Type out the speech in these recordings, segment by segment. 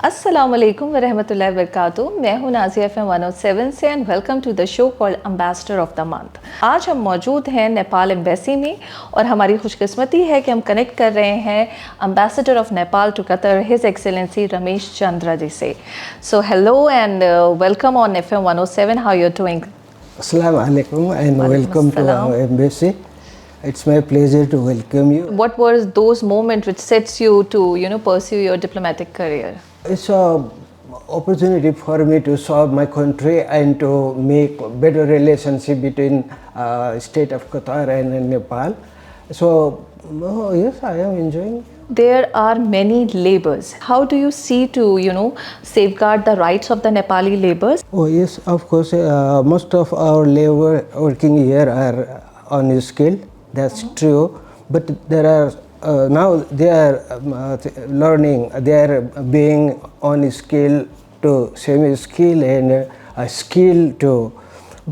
अस्सलाम वालेकुम व रहमतुल्लाहि व बरकातुहू। मैं हूँ नाज़िया FM 107 से and welcome to the show called ambassador of the month. आज हम मौजूद हैं नेपाल एम्बेसी में और हमारी खुशकिस्मती है कि हम कनेक्ट कर रहे हैं ambassador of Nepal to Qatar his excellency Ramesh Chandra ji से। So hello and welcome on FM 107। How you are doing? Assalamu alaikum and welcome to our embassy. It's my pleasure to welcome you. What was those moments which sets you to pursue your diplomatic career? It's an opportunity for me to serve my country and to make better relationship between state of Qatar and Nepal. So yes, I am enjoying. There are many labours. How do you see to safeguard the rights of the Nepali labours? Oh yes, of course. Most of our labor working here are unskilled. That's true. But there are now they are learning. They are being unskilled to semi-skilled and skilled too.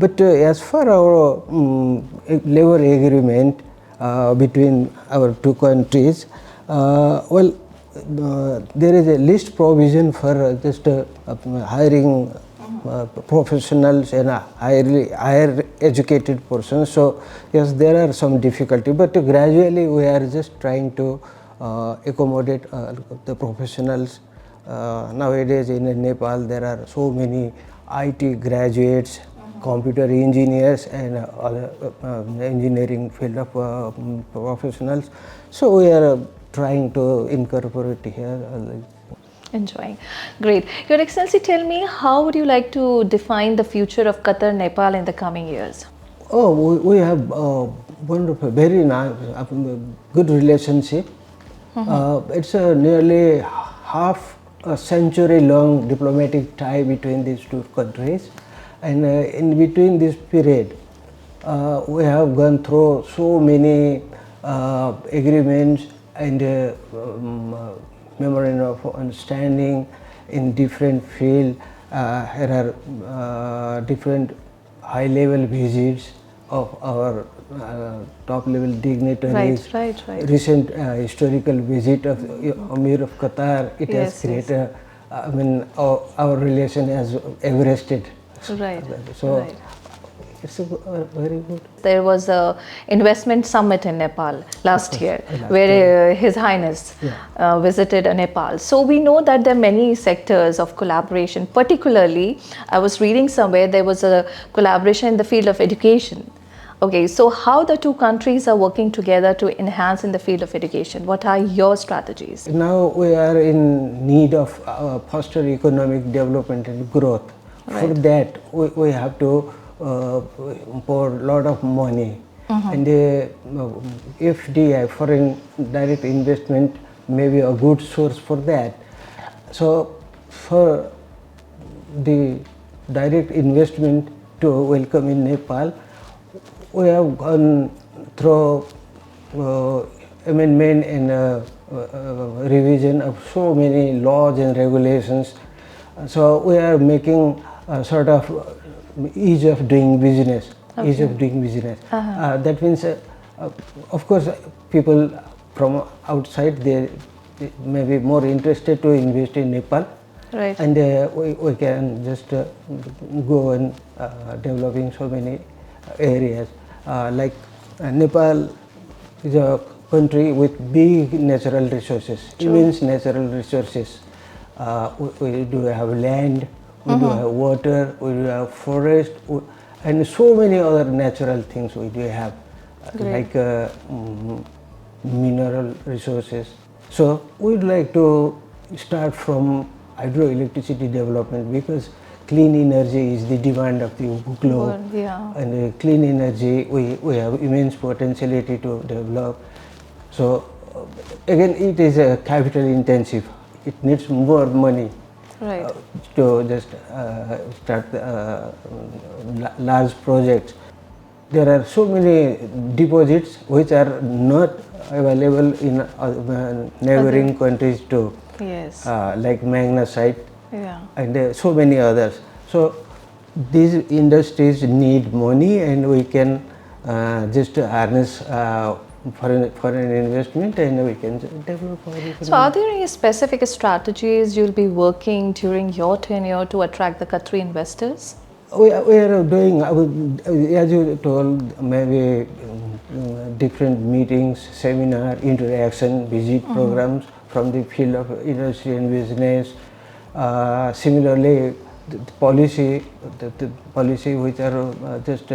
But as for our labor agreement between our two countries, there is a list provision for just hiring professionals and higher educated persons. So yes, there are some difficulty, but gradually we are just trying to accommodate the professionals. Nowadays in Nepal there are so many IT graduates, computer engineers and other engineering field of professionals. So we are trying to incorporate here. Enjoying. Great. Your Excellency, tell me, how would you like to define the future of Qatar, Nepal in the coming years? Oh, we have wonderful, very nice, good relationship. It's a nearly half a century long diplomatic tie between these two countries. And in between this period, we have gone through so many agreements and memorandum of understanding in different fields. There are different high-level visits of our top-level dignitaries. Right. Recent historical visit of Amir of Qatar. It has created. Our relation has everested. Right. So right. It's very good. There was a investment summit in Nepal last year where His Highness visited Nepal. So we know that there are many sectors of collaboration. Particularly, I was reading somewhere there was a collaboration in the field of education. Okay, so how the two countries are working together to enhance in the field of education? What are your strategies? Now we are in need of faster economic development and growth. Right. For that, we have to pour a lot of money. And FDI, foreign direct investment, may be a good source for that. So for the direct investment to welcome in Nepal, we have gone through amendment and revision of so many laws and regulations. So we are making a sort of ease of doing business. Okay. Ease of doing business. That means, of course, people from outside they may be more interested to invest in Nepal. Right. And we can just go and developing so many areas. Like Nepal is a country with big natural resources, immense natural resources. We do have land, we do have water, we do have forest, and so many other natural things we do have, like mineral resources. So we would like to start from hydroelectricity development, because clean energy is the demand of the globe. And clean energy, we have immense potentiality to develop. So again, it is capital intensive. It needs more money. Right. To just start large projects. There are so many deposits which are not available in neighboring countries too. Yes. Like magnesite and so many others. So these industries need money, and we can just harness foreign investment, and we can develop our economy. So, are there any specific strategies you'll be working during your tenure to attract the Qatari investors? We are doing, as you told, maybe different meetings, seminar, interaction, visit programs from the field of industry and business. Similarly, the policy which are just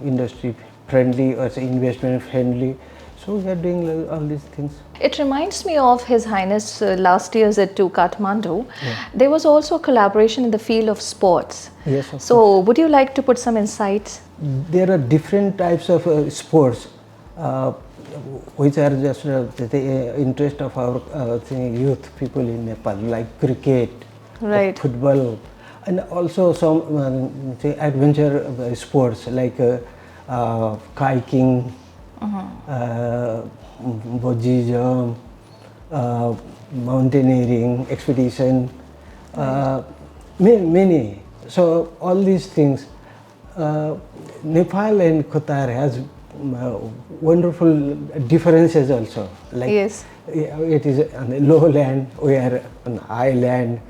industry friendly or investment friendly. So we are doing all these things. It reminds me of His Highness last year's visit to Kathmandu. There was also a collaboration in the field of sports. Yes, of So, would you like to put some insights? There are different types of sports which are just the interest of our youth people in Nepal, like cricket, Right. football, and also some adventure sports like kayaking, bungee jump, mountaineering, expedition, many. So all these things. Nepal and Qatar has wonderful differences also. Like Yes. it is on the lowland, we are on high land.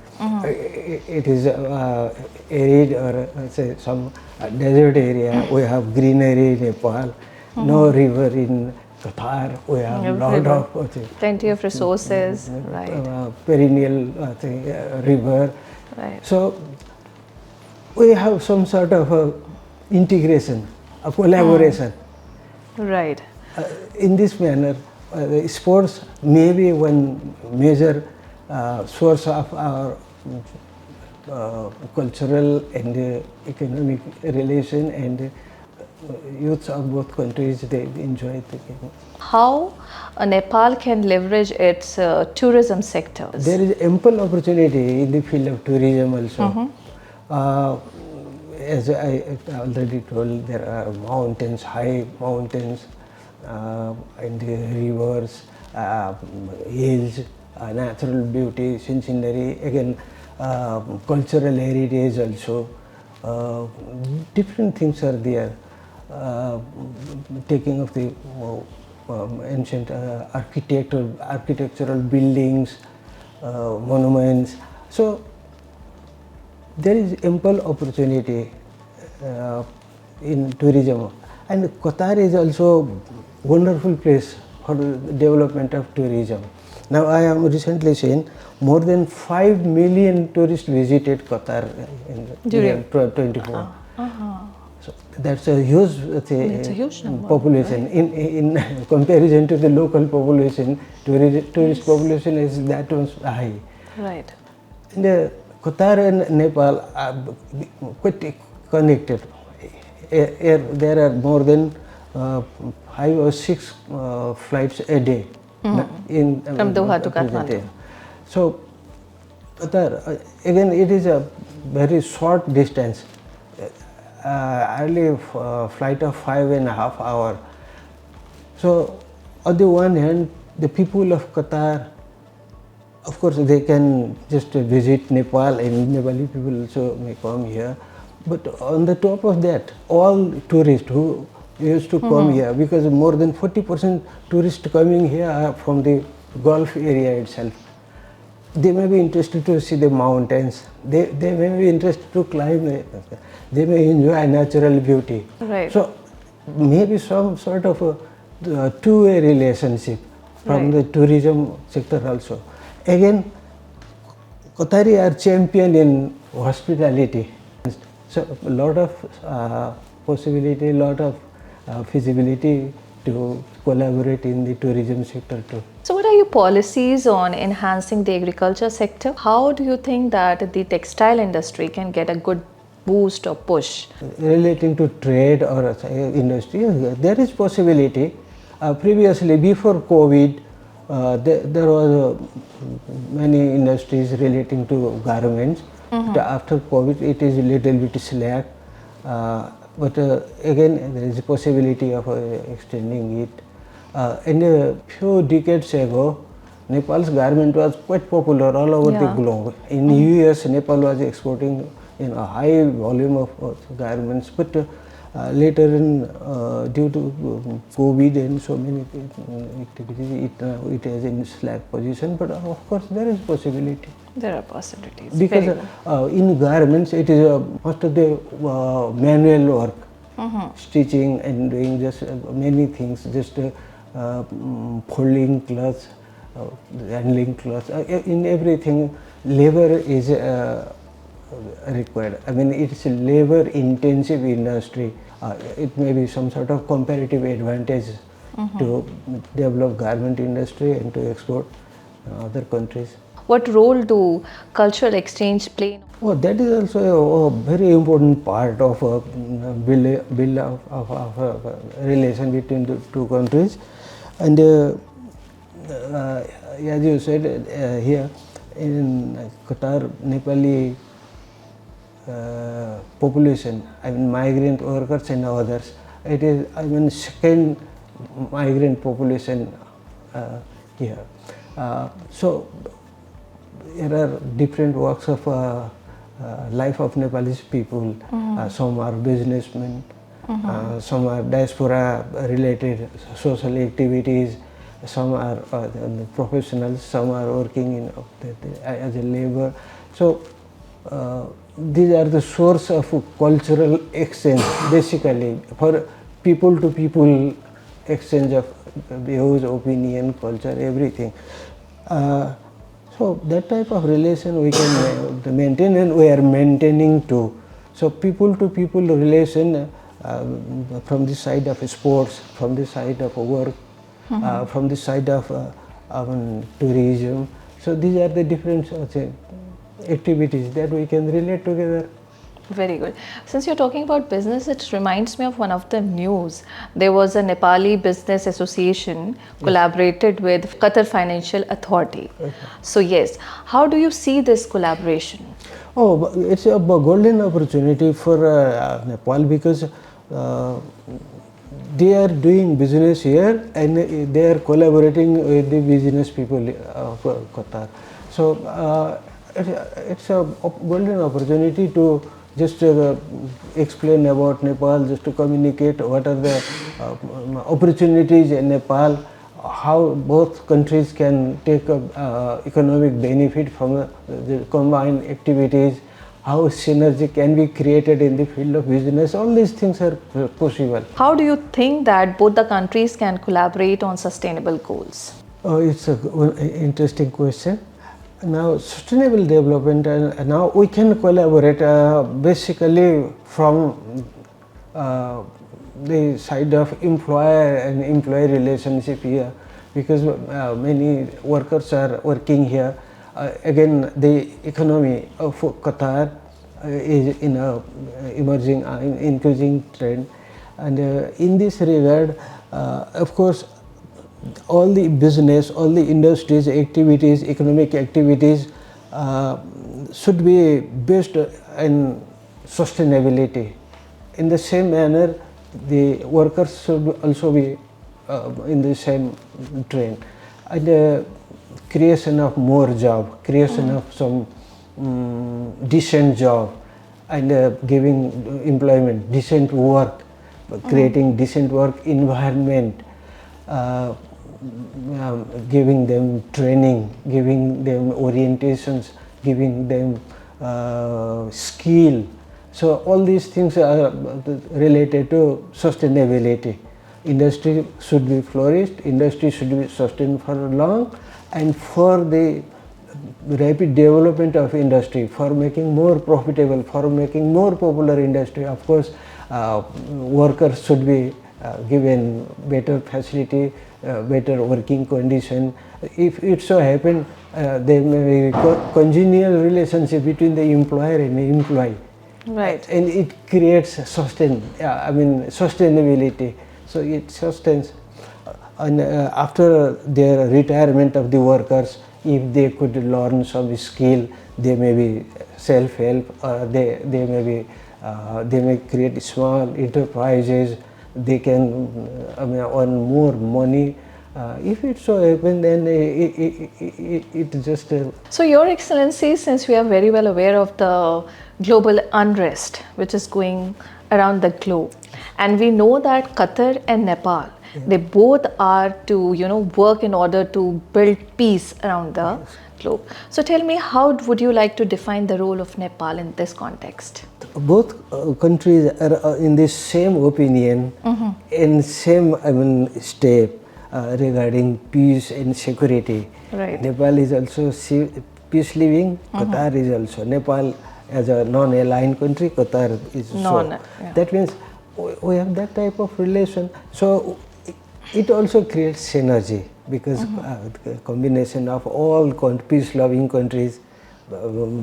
It is arid or say some desert area. We have greenery in Nepal. No river in Qatar. We have a lot of Plenty of resources. Right. perennial river. Right. So we have some sort of integration, a collaboration. Right. In this manner, sports may be one major source of our cultural and economic relation, and youths of both countries, they enjoy the game. How Nepal can leverage its tourism sectors? There is ample opportunity in the field of tourism also. As I already told, there are mountains, high mountains, and the rivers, hills, natural beauty, scenery, again cultural heritage also. Different things are there. Taking of the ancient architectural buildings, monuments. So there is ample opportunity in tourism, and Qatar is also wonderful place for the development of tourism. Now I am recently saying more than 5 million tourists visited Qatar in During 24. So that's a huge, It's a huge number, population. right? In comparison to the local population, tourist population is that much high. Right. And Qatar and Nepal are quite connected. There are more than 5 or 6 flights a day From Doha to Kathmandu. So Qatar, again, it is a very short distance. Early flight of 5.5 hours. So on the one hand, the people of Qatar, of course, they can just visit Nepal, and Nepali people also may come here. But on the top of that, all tourists who used to come here, because more than 40% tourists coming here are from the Gulf area itself. They may be interested to see the mountains. They may be interested to climb. They may enjoy natural beauty. Right. So maybe some sort of a two-way relationship from the tourism sector also. Again, Qatari are champion in hospitality. So a lot of possibility, a lot of feasibility to collaborate in the tourism sector too. So, what are your policies on enhancing the agriculture sector? How do you think that the textile industry can get a good boost or push? Relating to trade or industry, there is possibility. Previously, before COVID, there was many industries relating to garments. But after COVID, it is a little bit slack. But again, there is a possibility of extending it. And a few decades ago, Nepal's garment was quite popular all over the globe. In US, Nepal was exporting a high volume of garments. But later due to COVID and so many activities, it is in slack position. But of course, there is possibility. There are possibilities. Because in garments, it is most of the manual work, stitching and doing just many things, just folding clothes, handling clothes. In everything, labor is required. I mean, it's a labor-intensive industry. It may be some sort of comparative advantage to develop garment industry and to export other countries. What role do cultural exchange play? Oh, that is also a very important part of build of a relation between the two countries. And as you said, here in Qatar, Nepali population, I mean migrant workers and others, it is, I mean, second migrant population here. So there are different walks of life of Nepalese people. Some are businessmen, some are diaspora related social activities, some are professionals, some are working in as a labor. So these are the source of cultural exchange, basically for people to people exchange of views, opinion, culture, everything. So that type of relation we can maintain, and we are maintaining too. So people to people relation from the side of sports, from the side of work, from the side of tourism. So these are the different activities that we can relate together. Very good. Since you're talking about business, it reminds me of one of the news. There was a Nepali Business Association collaborated with Qatar Financial Authority. So yes, how do you see this collaboration? Oh, it's a golden opportunity for Nepal, because they are doing business here and they are collaborating with the business people of Qatar. So it's a golden opportunity to just explain about Nepal, just to communicate what are the opportunities in Nepal, how both countries can take economic benefit from the combined activities, how synergy can be created in the field of business. All these things are possible. How do you think that both the countries can collaborate on sustainable goals? It's an interesting question. Now, sustainable development, now we can collaborate basically from the side of employer and employee relationship here, because many workers are working here. Again, the economy of Qatar is in a emerging, increasing trend, and in this regard, of course, all the business, all the industries, activities, economic activities should be based on sustainability. In the same manner, the workers should also be in the same trend. And creation of more job, creation of some decent job, and giving employment, decent work, creating decent work environment, giving them training, giving them orientations, giving them skill. So all these things are related to sustainability. Industry should be flourished, industry should be sustained for long, and for the rapid development of industry, for making more profitable, for making more popular industry, of course, workers should be given better facility, better working condition. If it so happen, there may be congenial relationship between the employer and the employee, right? And it creates sustainability. So it sustains. And after their retirement of the workers, if they could learn some skill, they may be self-help, or they may create small enterprises. They can earn more money. If it so happens, then it just... So Your Excellency, since we are very well aware of the global unrest which is going around the globe, and we know that Qatar and Nepal, they both are to, you know, work in order to build peace around the globe. So tell me, how would you like to define the role of Nepal in this context? Both countries are in the same opinion, in same step regarding peace and security. Right. Nepal is also peace living. Qatar is also. Nepal as a non-aligned country, Qatar is so. That means we have that type of relation. So it also creates synergy, because combination of all peace-loving countries,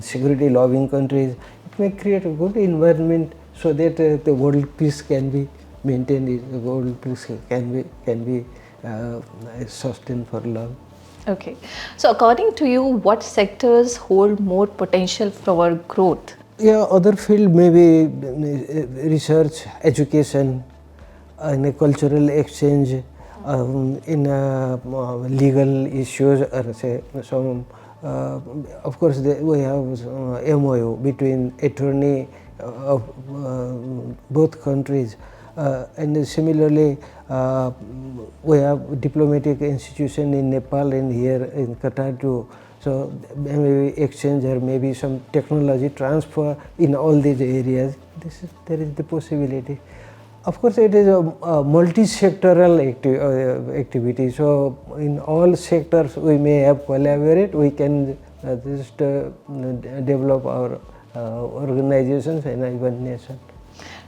security-loving countries, it may create a good environment so that the world peace can be maintained, the world peace can be sustained for long. Okay. So according to you, what sectors hold more potential for growth? Yeah, other field maybe research, education, and a cultural exchange, in legal issues, or say some. Of course, we have MOU between attorney of both countries, and similarly we have diplomatic institution in Nepal and here in Qatar too. So maybe exchange or maybe some technology transfer in all these areas. There is the possibility. Of course, it is a multi-sectoral activity. So in all sectors we may have collaborate. We can just develop our organizations and even nation.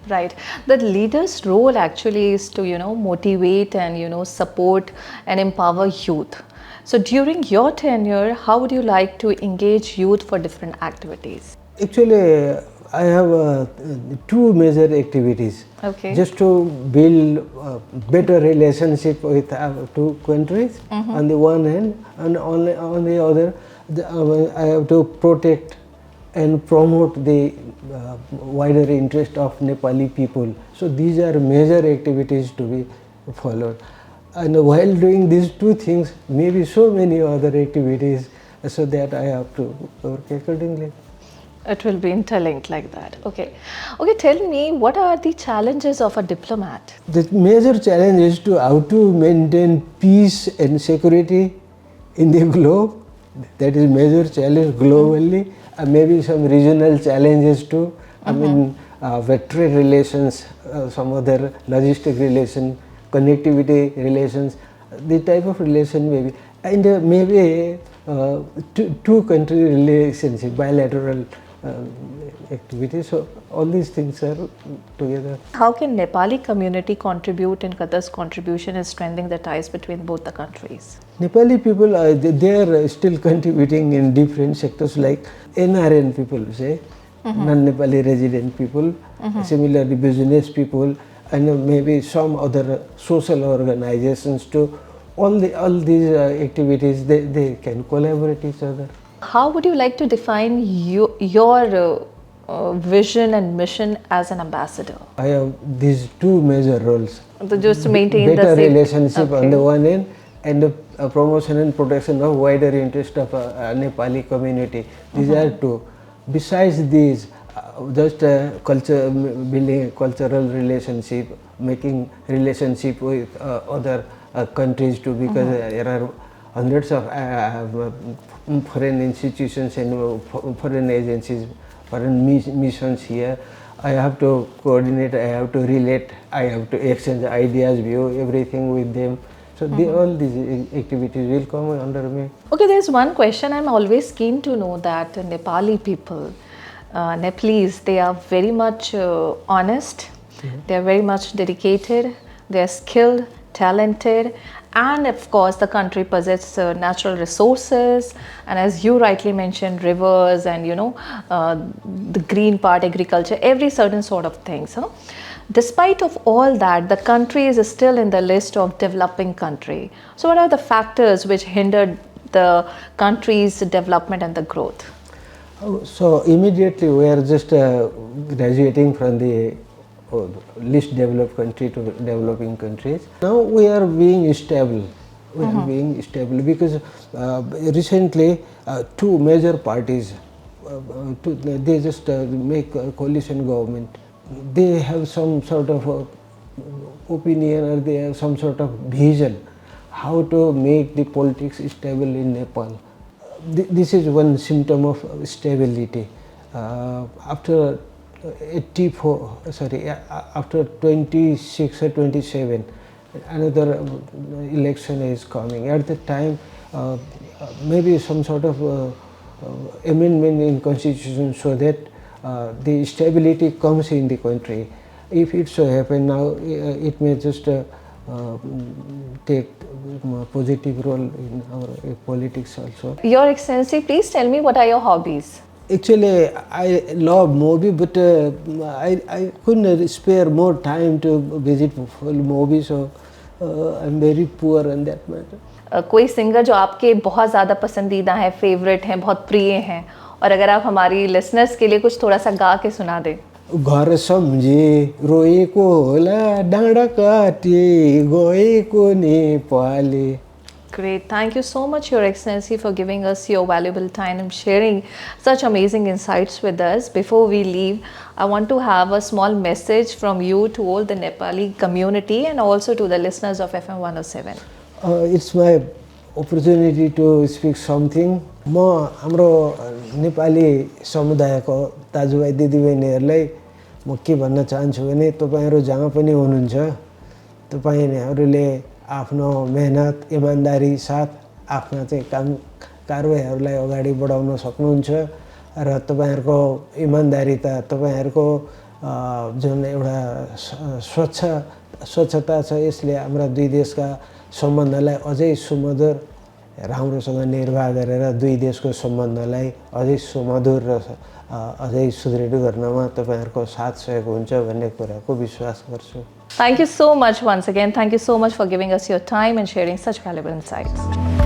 Right. The leader's role actually is to, you know, motivate and, you know, support and empower youth. So during your tenure, how would you like to engage youth for different activities? Actually, I have two major activities. Okay. Just to build better relationship with two countries on the one hand, and on the other, I have to protect and promote the wider interest of Nepali people. So these are major activities to be followed. And while doing these two things, maybe so many other activities, so that I have to work accordingly. It will be interlinked like that. Okay. Okay, tell me, what are the challenges of a diplomat? The major challenge is how to maintain peace and security in the globe. That is major challenge globally. Maybe some regional challenges too. I mean, trade relations, some other logistic relation, connectivity relations, the type of relation maybe, and maybe two country relationship, bilateral activities. So all these things are together. How can Nepali community contribute in Qatar's contribution in strengthening the ties between both the countries? Nepali people, they are still contributing in different sectors, like NRN people, say, non-Nepali resident people, similarly business people, and maybe some other social organizations too. All these activities, they can collaborate each other. How would you like to define your vision and mission as an ambassador? I have these two major roles. So just to maintain better the same relationship on the one end, and the promotion and protection of wider interest of a Nepali community. These are two. Besides these, just building a cultural relationship, making relationship with other countries too, because there are hundreds of foreign institutions and foreign agencies, foreign missions here. I have to coordinate, I have to relate, I have to exchange ideas, view everything with them. So all these activities will come under me. Okay, there's one question I'm always keen to know, that Nepali people, Nepalese, they are very much honest, they are very much dedicated, they are skilled, talented, and of course the country possesses natural resources, and as you rightly mentioned, rivers and, you know, the green part, agriculture, every certain sort of things. Huh? Despite of all that, the country is still in the list of developing country. So what are the factors which hindered the country's development and the growth? So immediately we are just graduating from the least developed country to developing countries. Now we are being stable. We are being stable because recently two major parties, they just make a coalition government they have some sort of opinion or they have some sort of vision how to make the politics stable in Nepal. This is one symptom of stability. After 26 or 27, another election is coming. At the time, maybe some sort of amendment in constitution so that the stability comes in the country. If it so happen now, it may just take a positive role in our politics also. Your Excellency, please tell me, what are your hobbies? Actually, I love movie, but I couldn't spare more time to visit full movie, so I'm very poor on that matter. कोई singer जो आपके बहुत ज़्यादा पसंदीदा हैं, favourite हैं, बहुत प्रिय हैं, और अगर आप हमारी लिसनर्स के लिए कुछ थोड़ा सा गा के सुना दें. घर सम्झे रोएको होला डाँडा काटे गएको Nepali. Great. Thank you so much, Your Excellency, for giving us your valuable time and sharing such amazing insights with us. Before we leave, I want to have a small message from you to all the Nepali community and also to the listeners of FM 107. It's my opportunity to speak something. म हाम्रो नेपाली समुदायको दाजुभाइ दिदीबहिनीहरूलाई म के भन्न चाहन्छु भने तपाईहरु जहाँ पनि हुनुहुन्छ तपाईहरुले आफ्नो मेहनत इमानदारी साथ आफ्ना चाहिँ काम कारबाहीहरुलाई अगाडि बढाउन सक्नुहुन्छ र तपाईहरुको इमानदारीता तपाईहरुको जुन एउटा स्वच्छता छ यसले हाम्रा दुई देशका सम्बन्धलाई अझै सुमधुर राम्रोसँग निर्वाह गरेर दुई देशको सम्बन्धलाई अझै सुमधुर र अझै सुदृढ गर्नमा तपाईहरुको साथ सहयोग हुन्छ भन्ने कुराको विश्वास गर्छु. Thank you so much once again. Thank you so much for giving us your time and sharing such valuable insights.